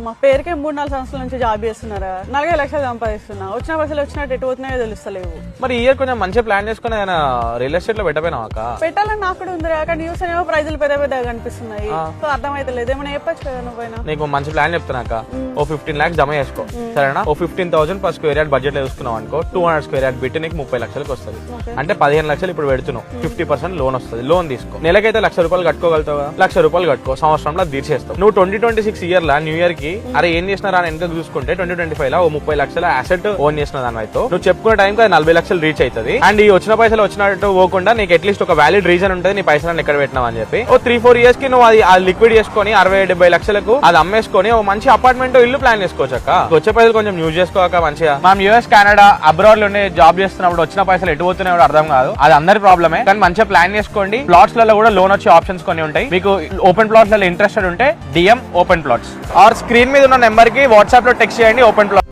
మా పేరుకే 3-4 సంవత్సరాల నుంచి జాబ్ చేస్తున్నారా, 40 లక్షలు సంపాదిస్తున్నా, వచ్చిన పైసలు వచ్చినట్టు ఎటు పోతున్నాయో తెలుస్తలేవు. మరి ఈ ఇయర్ కొంచెం మంచిగా ప్లాన్ చేసుకుని ఏదైనా రియల్ ఎస్టేట్ లో పెట్టపోయినావు అక్క? పెట్టాలని నాకు కూడా ఉంది, అక్కడ న్యూస్ ఏమో ప్రైజులు పెద్ద పెద్దగా కనిపిస్తున్నాయి. సో అర్థమైతలేదు, ఏమైనా చెప్పచ్చు కదా నువ్వైనా. నీకు మంచి ప్లాన్ చెప్తున్నాక, ఓ 15 lakhs జమ చేసుకో సరేనా. ఓ 15,000 per square yard బడ్జెట్ లో చూసుకున్నావు అనుకో, 200 square yard బిట్టి నీకు 30 లక్షలకు వస్తుంది. అంటే 15 లక్షలు ఇప్పుడు పెడుతున్నావు, 50% లోన్ వస్తుంది. లోన్ తీసుకో, నెలకైతే ₹1,00,000 కట్టుకోగలుగుతావు, ₹1,00,000 కట్టుకో, సంవత్సరంలో తీర్చేస్తావు. నువ్వు 2026 ఇయర్ లా న్యూ ఇయర్ కి అరే ఏం చేసినారా అని వెనక చూసుకుంటే 2025 లో ఓ 30 లక్షల అసెట్ ఓన్ చేసిన దాని అయితే నువ్వు చెప్పుకునే టైం 40 లక్షలు రీచ్ అవుతుంది. అండ్ ఈ వచ్చిన పైసలు వచ్చినట్టు పోకుండా నీకు అట్లీస్ట్ ఒక వ్యాలిడ్ రీజన్ ఉంటుంది నీ పైసలను ఎక్కడ పెట్టినావు అని చెప్పి. ఓ 3-4 years కి నువ్వు అది లిక్విడ్ చేసుకుని 60-70 లక్షలకు అది అమ్మేసుకొని ఓ మంచి అపార్ట్మెంట్ ఇల్లు ప్లాన్ చేసుకోవచ్చు అక్క. వచ్చే పైసలు కొంచెం యూజ్ చేసుకోక మంచిగా. మనం US కెనడా అబ్రాడ్ లోనే జాబ్ చేస్తున్నప్పుడు వచ్చిన పైసలు ఎటు పోతున్నాయో అర్థం కాదు, అది అందరి ప్రాబ్లమే. కానీ మంచిగా ప్లాన్ చేసుకోండి. ప్లాట్స్ లలో కూడా లోన్ వచ్చే ఆప్షన్స్ కొన్ని ఉంటాయి. మీకు ఓపెన్ ప్లాట్స్ లలో ఇంట్రెస్టెడ్ ఉంటే DM open plots or screen మీద ఉన్న నెంబర్ కి వాట్సాప్ లో టెక్స్ట్ చేయండి ఓపెన్ ప్లాట్.